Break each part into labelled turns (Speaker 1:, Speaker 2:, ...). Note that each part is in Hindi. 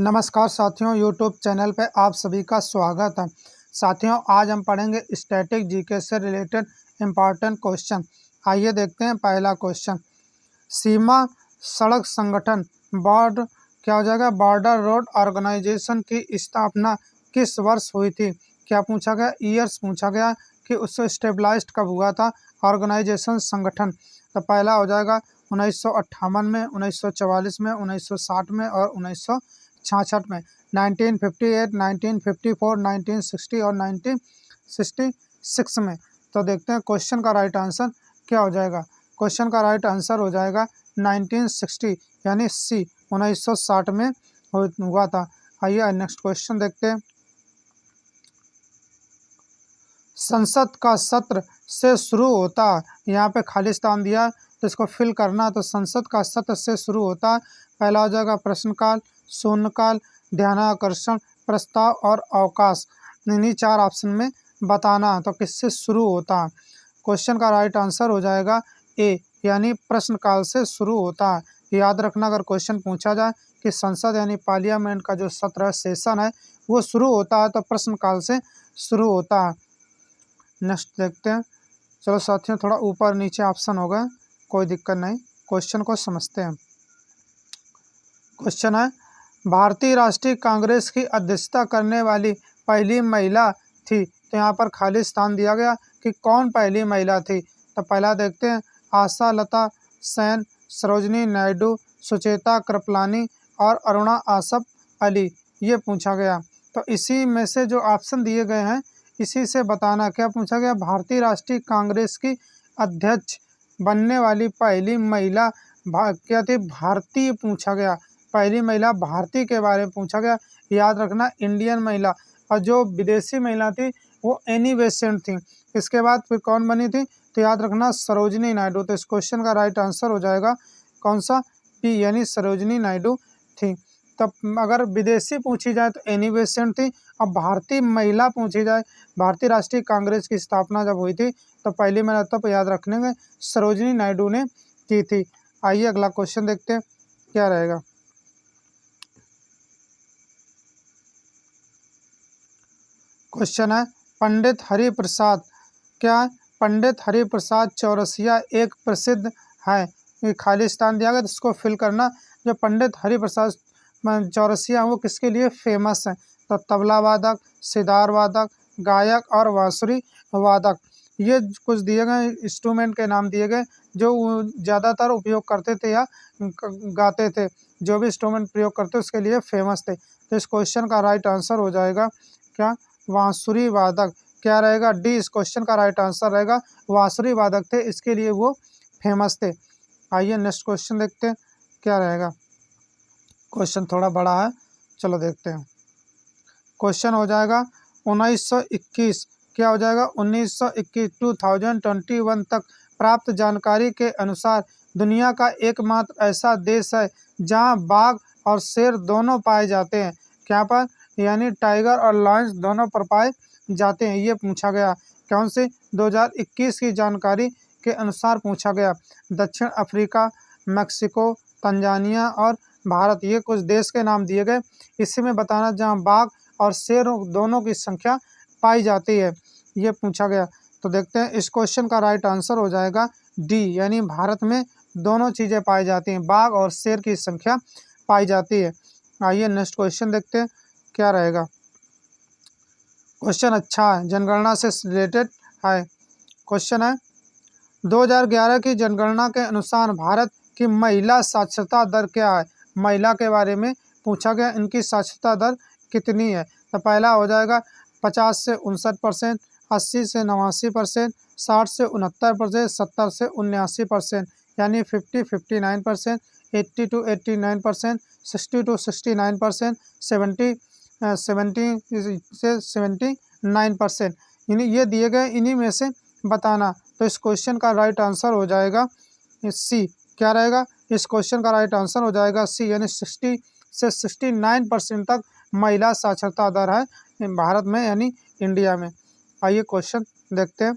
Speaker 1: नमस्कार साथियों, यूट्यूब चैनल पे आप सभी का स्वागत है। साथियों, आज हम पढ़ेंगे स्टैटिक जीके से रिलेटेड इम्पॉर्टेंट क्वेश्चन। आइए देखते हैं पहला क्वेश्चन। सीमा सड़क संगठन बॉर्डर क्या हो जाएगा? बॉर्डर रोड ऑर्गेनाइजेशन की स्थापना किस वर्ष हुई थी? क्या पूछा गया? ईयर्स पूछा गया कि उससे स्टेबलाइज्ड कब हुआ था ऑर्गेनाइजेशन संगठन। तो पहला हो जाएगा 1958 में, 1944 में, 1960 में और 1966 में। 1958, 1954, 1960 और 1966 में। तो देखते हैं क्वेश्चन का राइट आंसर क्या हो जाएगा। क्वेश्चन का राइट आंसर हो जाएगा 1960 यानी सी 1960 में हुआ था। आइए नेक्स्ट क्वेश्चन देखते हैं। संसद का सत्र से शुरू होता है, यहाँ पे खालिस्तान दिया तो इसको फिल करना। तो संसद का सत्र से शुरू होता है। पहला हो जाएगा प्रश्नकाल, शून्यकाल, ध्यानाकर्षण, प्रस्ताव और अवकाश। इन्हीं चार ऑप्शन में बताना तो किससे शुरू होता है। क्वेश्चन का राइट आंसर हो जाएगा ए यानी प्रश्नकाल से शुरू होता है। याद रखना, अगर क्वेश्चन पूछा जाए कि संसद यानी पार्लियामेंट का जो सत्र सेशन है वो शुरू होता है तो प्रश्नकाल से शुरू होता है। नेक्स्ट देखते हैं। चलो साथियों, थोड़ा ऊपर नीचे ऑप्शन हो गए, कोई दिक्कत नहीं। क्वेश्चन को समझते हैं। क्वेश्चन है, भारतीय राष्ट्रीय कांग्रेस की अध्यक्षता करने वाली पहली महिला थी। तो यहाँ पर खाली स्थान दिया गया कि कौन पहली महिला थी। तो पहला देखते हैं, आशा लता सेन, सरोजनी नायडू, सुचेता कृपलानी और अरुणा आसफ अली, ये पूछा गया। तो इसी में से जो ऑप्शन दिए गए हैं इसी से बताना। क्या पूछा गया? भारतीय राष्ट्रीय कांग्रेस की अध्यक्ष बनने वाली पहली महिला क्या थी? भारतीय पूछा गया। पहली महिला भारतीय के बारे में पूछा गया। याद रखना, इंडियन महिला। और जो विदेशी महिला थी वो एनी बेसेंट थी। इसके बाद फिर कौन बनी थी? तो याद रखना, सरोजनी नायडू। तो इस क्वेश्चन का राइट आंसर हो जाएगा कौन सा? पी यानी सरोजनी नायडू थी। तब अगर विदेशी पूछी जाए तो एनी बेसेंट थी। अब भारतीय महिला पूछी जाए, भारतीय राष्ट्रीय कांग्रेस की स्थापना जब हुई थी तो पहली महिला तब याद रखने में सरोजनी नायडू ने की थी। आइए अगला क्वेश्चन देखते हैं क्या रहेगा। क्वेश्चन है, पंडित हरिप्रसाद क्या? पंडित हरिप्रसाद चौरसिया एक प्रसिद्ध है। ये खाली स्थान दिया गया तो इसको फिल करना। जो पंडित हरिप्रसाद चौरसिया वो किसके लिए फेमस है? तो तबला वादक, सितार वादक, गायक और बांसुरी वादक, ये कुछ दिए गए इंस्ट्रूमेंट के नाम दिए गए जो ज़्यादातर उपयोग करते थे या गाते थे। जो भी इंस्ट्रूमेंट प्रयोग करते उसके लिए फेमस थे। तो इस क्वेश्चन का राइट आंसर हो जाएगा क्या? बांसुरी वादक। क्या रहेगा? डी इस क्वेश्चन का राइट आंसर रहेगा। बांसुरी वादक थे, इसके लिए वो फेमस थे। आइए नेक्स्ट क्वेश्चन देखते हैं क्या रहेगा। क्वेश्चन थोड़ा बड़ा है, चलो देखते हैं। क्वेश्चन हो जाएगा 1921। क्या हो जाएगा? 1921 2021 तक प्राप्त जानकारी के अनुसार दुनिया का एकमात्र ऐसा देश है जहां बाघ और शेर दोनों पाए जाते हैं। क्या पर? यानी टाइगर और लायंस दोनों पर पाए जाते हैं, ये पूछा गया। कौन से? 2021 की जानकारी के अनुसार पूछा गया। दक्षिण अफ्रीका, मैक्सिको, तंजानिया और भारत, ये कुछ देश के नाम दिए गए। इसी में बताना जहां बाघ और शेर दोनों की संख्या पाई जाती है, ये पूछा गया। तो देखते हैं, इस क्वेश्चन का राइट आंसर हो जाएगा डी यानी भारत में दोनों चीज़ें पाई जाती हैं, बाघ और शेर की संख्या पाई जाती है। आइए नेक्स्ट क्वेश्चन देखते हैं क्या रहेगा। क्वेश्चन अच्छा है, जनगणना से रिलेटेड है। क्वेश्चन है, 2011 की जनगणना के अनुसार भारत की महिला साक्षरता दर क्या है? महिला के बारे में पूछा गया, इनकी साक्षरता दर कितनी है? तो पहला हो जाएगा 50 से 59%, 80 से 89%, 60 से 69%, 70 से 79%, यानी 50-59%, 80 to 89%, 60 to 69%, 70 से 79%। इन्हीं ये दिए गए, इन्हीं में से बताना। तो इस क्वेश्चन का राइट आंसर हो जाएगा सी। क्या रहेगा? इस क्वेश्चन का राइट आंसर हो जाएगा सी यानी 60 से 69% तक महिला साक्षरता दर है भारत में यानी इंडिया में। आइए क्वेश्चन देखते हैं।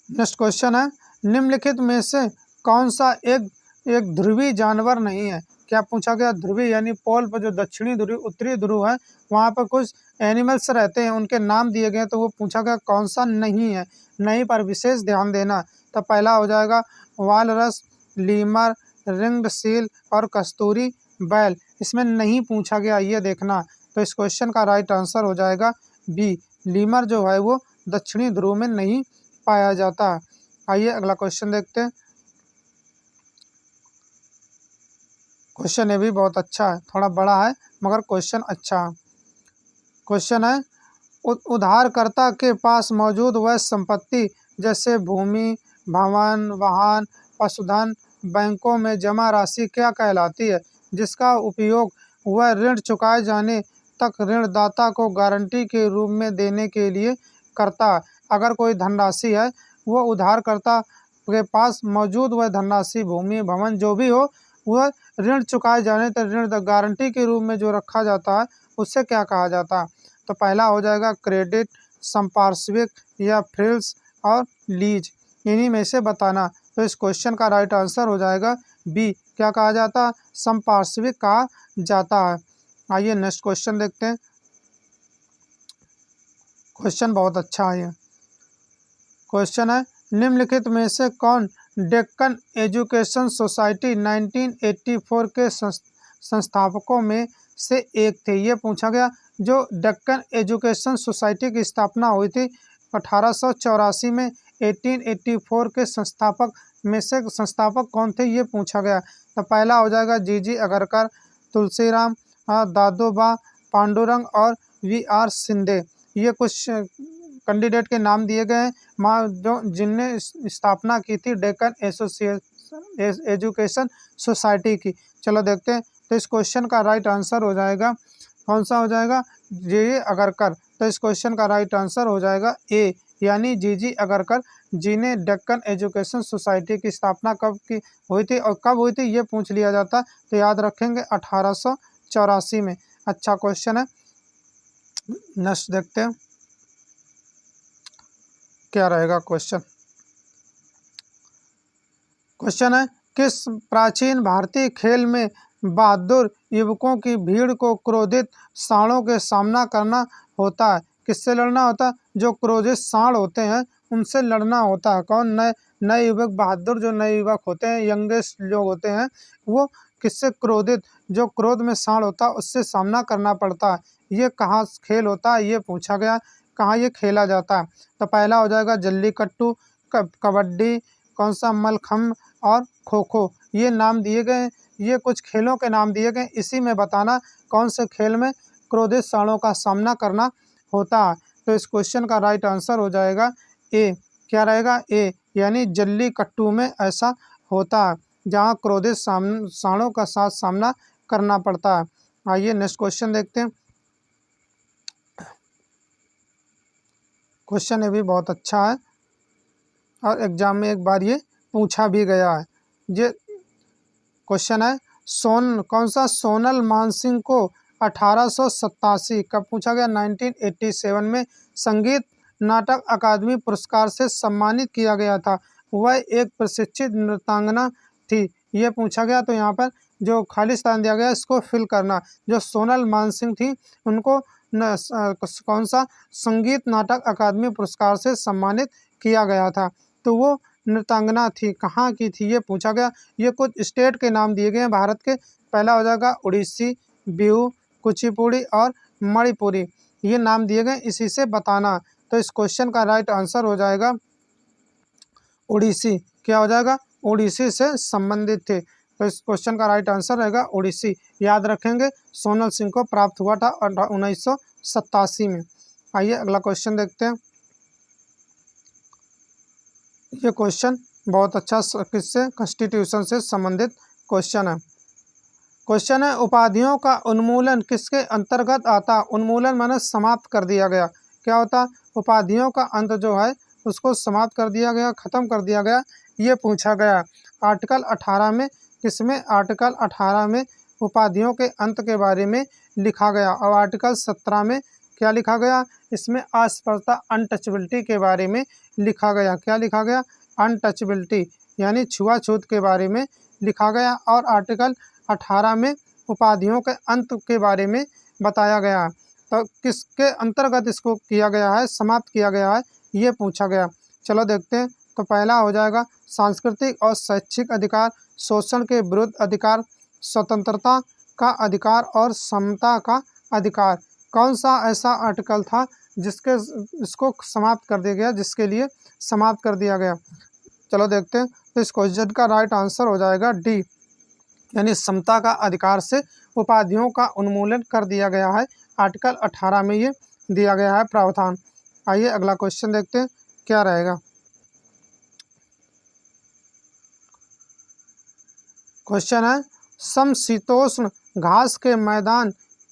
Speaker 1: नेक्स्ट क्वेश्चन है, निम्नलिखित में से कौन सा एक ध्रुवी जानवर नहीं है? क्या पूछा गया, ध्रुवीय यानी पोल पर जो दक्षिणी ध्रुव उत्तरी ध्रुव है वहाँ पर कुछ एनिमल्स रहते हैं, उनके नाम दिए गए, तो वो पूछा गया कौन सा नहीं है, नहीं पर विशेष ध्यान देना। तो पहला हो जाएगा वालरस, लीमर, रिंग्ड सील और कस्तूरी बैल, इसमें नहीं पूछा गया, ये देखना। तो इस क्वेश्चन का राइट आंसर हो जाएगा बी, लीमर जो है वो दक्षिणी ध्रुव में नहीं पाया जाता। आइए अगला क्वेश्चन देखते हैं। क्वेश्चन ये भी बहुत अच्छा है, थोड़ा बड़ा है मगर क्वेश्चन अच्छा है। क्वेश्चन है उधारकर्ता के पास मौजूद वह संपत्ति जैसे भूमि, भवन, वाहन, पशुधन बैंकों में जमा राशि क्या कहलाती है, जिसका उपयोग वह ऋण चुकाए जाने तक ऋणदाता को गारंटी के रूप में देने के लिए करता है। अगर कोई धनराशि है वो उधारकर्ता के पास मौजूद वह धनराशि, भूमि, भवन जो भी हो, वह ऋण चुकाए जाने तक ऋण गारंटी के रूप में जो रखा जाता है उससे क्या कहा जाता है। तो पहला हो जाएगा क्रेडिट, संपार्श्विक या फ्रिल्स और लीज, इन्हीं में से बताना। तो इस क्वेश्चन का राइट आंसर हो जाएगा बी, क्या कहा जाता है, संपार्श्विक कहा जाता है। आइए नेक्स्ट क्वेश्चन देखते हैं। क्वेश्चन बहुत अच्छा है। क्वेश्चन है निम्नलिखित में से कौन डेक्कन एजुकेशन सोसाइटी 1984 के संस्थापकों में से एक थे। ये पूछा गया जो डेक्कन एजुकेशन सोसाइटी की स्थापना हुई थी 1884 में, 1884 के संस्थापक में से संस्थापक कौन थे ये पूछा गया। तो पहला हो जाएगा जी अगरकर, तुलसीराम, दादोबा पांडुरंग और वी.आर. शिंदे। ये कुछ कैंडिडेट के नाम दिए गए हैं जो जिनने स्थापना की थी डेक्कन एजुकेशन सोसाइटी की। चलो देखते हैं। तो इस क्वेश्चन का राइट आंसर हो जाएगा कौन सा हो जाएगा, जे अगरकर। तो इस क्वेश्चन का राइट आंसर हो जाएगा ए, यानी जी अगरकर, जिन्हें डेक्कन एजुकेशन सोसाइटी की स्थापना कब की हुई थी और कब हुई थी ये पूछ लिया जाता, तो याद रखेंगे 1884 में। अच्छा क्वेश्चन है, नेक्स्ट देखते हैं क्या रहेगा क्वेश्चन। क्वेश्चन है किस प्राचीन भारतीय खेल में बहादुर युवकों की भीड़ को क्रोधित सांडों के सामना करना होता है। किससे लड़ना होता है, जो क्रोधित सांड होते हैं उनसे लड़ना होता है। कौन, नए नए युवक, बहादुर जो नए युवक होते हैं, यंगेस्ट लोग होते हैं, वो किससे क्रोधित, जो क्रोध में सांड होता है उससे सामना करना पड़ता है। ये कहाँ खेल होता है ये पूछा गया, कहाँ ये खेला जाता है। तो पहला हो जाएगा जल्लीकट्टू, कबड्डी, कौन सा मलखम्ब और खो खो, ये नाम दिए गए, ये कुछ खेलों के नाम दिए गए। इसी में बताना कौन से खेल में क्रोधित सांडों का सामना करना होता है। तो इस क्वेश्चन का राइट आंसर हो जाएगा ए, क्या रहेगा, ए, यानी जल्लीकट्टू में ऐसा होता है जहाँ क्रोधित सांडों का साथ सामना करना पड़ता है। आइए नेक्स्ट क्वेश्चन देखते हैं। क्वेश्चन ये भी बहुत अच्छा है और एग्जाम में एक बार ये पूछा भी गया है। ये क्वेश्चन है कौन सा सोनल मानसिंह को 1887 कब पूछा गया, 1987 में संगीत नाटक अकादमी पुरस्कार से सम्मानित किया गया था। वह एक प्रशिक्षित नृत्यांगना थी, ये पूछा गया। तो यहाँ पर जो खाली स्थान दिया गया इसको फिल करना। जो सोनल मानसिंह थी उनको कौन सा संगीत नाटक अकादमी पुरस्कार से सम्मानित किया गया था, तो वो नृत्यांगना थी, कहाँ की थी ये पूछा गया। ये कुछ स्टेट के नाम दिए गए हैं भारत के। पहला हो जाएगा उड़ीसी, बिहू, कुचिपुड़ी और मणिपुरी, ये नाम दिए गए, इसी से बताना। तो इस क्वेश्चन का राइट आंसर हो जाएगा उड़ीसी, क्या हो जाएगा, उड़ीसी से संबंधित थे। तो इस क्वेश्चन का राइट आंसर रहेगा उड़ीसी। याद रखेंगे सोनल सिंह को प्राप्त हुआ था 1987 में। आइए अगला क्वेश्चन देखते हैं। ये क्वेश्चन बहुत अच्छा किससे, कॉन्स्टिट्यूशन से संबंधित क्वेश्चन है। क्वेश्चन है उपाधियों का उन्मूलन किसके अंतर्गत आता। उन्मूलन माने समाप्त कर दिया गया, क्या होता, उपाधियों का अंत जो है उसको समाप्त कर दिया गया, खत्म कर दिया गया, ये पूछा गया। आर्टिकल 18 में, किसमें, आर्टिकल 18 में उपाधियों के अंत के बारे में लिखा गया। और आर्टिकल 17 में क्या लिखा गया, इसमें अस्पर्शता अनटचबिलिटी के बारे में लिखा गया। क्या लिखा गया, अनटचबिलिटी यानी छुआछूत के बारे में लिखा गया। और आर्टिकल 18 में उपाधियों के अंत के बारे में बताया गया है। तो किसके अंतर्गत इसको किया गया है, समाप्त किया गया है, ये पूछा गया। चलो देखते हैं। तो पहला हो जाएगा सांस्कृतिक और शैक्षिक अधिकार, शोषण के विरुद्ध अधिकार, स्वतंत्रता का अधिकार और समता का अधिकार। कौन सा ऐसा आर्टिकल था जिसके इसको समाप्त कर दिया गया, जिसके लिए समाप्त कर दिया गया? चलो देखते हैं। तो इस क्वेश्चन का राइट आंसर हो जाएगा डी, यानी समता का अधिकार से उपाधियों का उन्मूलन कर दिया गया है। आर्टिकल 18 में ये दिया गया है प्रावधान। आइए अगला क्वेश्चन देखते हैं क्या रहेगा। क्वेश्चन है समशीतोष्ण घास के मैदान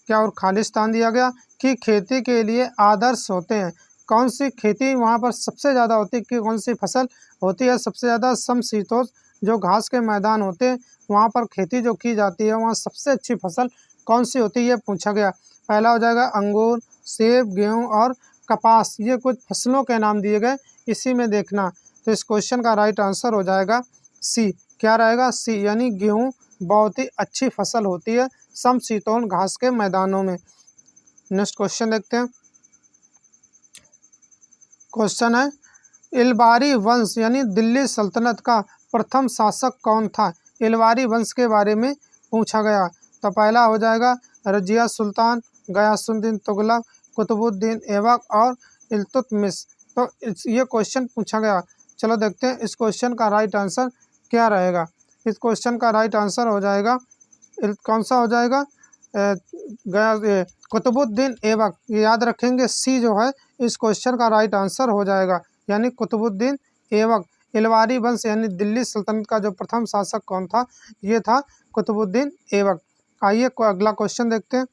Speaker 1: क्या और खालिस्तान दिया गया कि खेती के लिए आदर्श होते हैं। कौन सी खेती वहाँ पर सबसे ज़्यादा होती है, कि कौन सी फसल होती है सबसे ज़्यादा? समशीतोष्ण जो घास के मैदान होते हैं वहाँ पर खेती जो की जाती है, वहाँ सबसे अच्छी फसल कौन सी होती है, ये पूछा गया। पहला हो जाएगा अंगूर, सेब, गेहूँ और कपास। ये कुछ फसलों के नाम दिए गए, इसी में देखना। तो इस क्वेश्चन का राइट आंसर हो जाएगा सी। क्या रहेगा? सी, यानी गेहूँ बहुत ही अच्छी फसल होती है समशीतोष्ण घास के मैदानों में। नेक्स्ट क्वेश्चन देखते हैं। क्वेश्चन है इलबारी वंश यानी दिल्ली सल्तनत का प्रथम शासक कौन था? इलबारी वंश के बारे में पूछा गया। तो पहला हो जाएगा रजिया सुल्तान, गयासुद्दीन तुगलक, कुतुबुद्दीन ऐबक और इल्तुतमिश। तो ये क्वेश्चन पूछा गया। चलो देखते हैं इस क्वेश्चन का राइट आंसर क्या रहेगा। इस क्वेश्चन का राइट आंसर हो जाएगा कौन सा हो जाएगा? कुतुबुद्दीन ऐबक। ये याद रखेंगे, सी जो है इस क्वेश्चन का राइट आंसर हो जाएगा, यानी कुतुबुद्दीन ऐबक। इलबारी वंश यानी दिल्ली सल्तनत का जो प्रथम शासक कौन था? ये था कुतुबुद्दीन ऐबक। आइए अगला क्वेश्चन देखते हैं।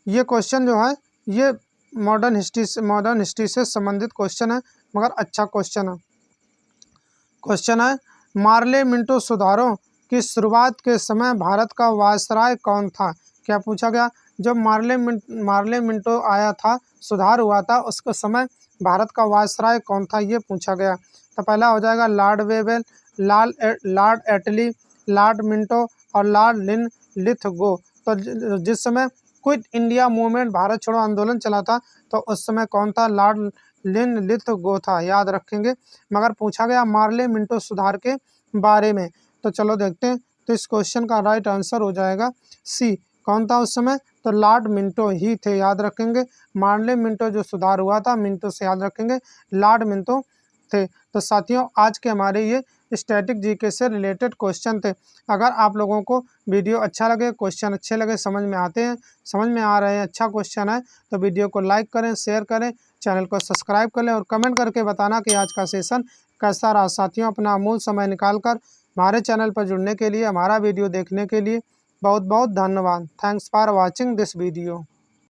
Speaker 1: ये क्वेश्चन जो है ये मॉडर्न हिस्ट्री से संबंधित क्वेश्चन है, मगर अच्छा क्वेश्चन है। क्वेश्चन है मार्ले मिंटो सुधारों की शुरुआत के समय भारत का वायसराय कौन था? क्या पूछा गया? जब मार्ले मिंटो आया था, सुधार हुआ था, उसके समय भारत का वायसराय कौन था, ये पूछा गया। तो पहला हो जाएगा लॉर्ड वेवेल, लॉर्ड एटली, लॉर्ड मिंटो और लॉर्ड लिनलिथगो। तो जिस समय क्विट इंडिया मूवमेंट, भारत छोड़ो आंदोलन चला था, तो उस समय कौन था? लॉर्ड लिनलिथगो था, याद रखेंगे। मगर पूछा गया मार्ले मिंटो सुधार के बारे में। तो चलो देखते हैं। तो इस क्वेश्चन का राइट आंसर हो जाएगा सी। कौन था उस समय? तो लॉर्ड मिंटो ही थे, याद रखेंगे। मार्ले मिंटो जो सुधार हुआ था, मिंटो से याद रखेंगे, लॉर्ड मिंटो थे। तो साथियों आज के हमारे ये स्टैटिक जीके से रिलेटेड क्वेश्चन थे। अगर आप लोगों को वीडियो अच्छा लगे, क्वेश्चन अच्छे लगे, समझ में आते हैं, समझ में आ रहे हैं, अच्छा क्वेश्चन है, तो वीडियो को लाइक करें, शेयर करें, चैनल को सब्सक्राइब कर लें और कमेंट करके बताना कि आज का सेशन कैसा रहा। साथियों अपना अमूल्य समय निकालकर हमारे चैनल पर जुड़ने के लिए, हमारा वीडियो देखने के लिए बहुत बहुत धन्यवाद। Thanks for watching this video.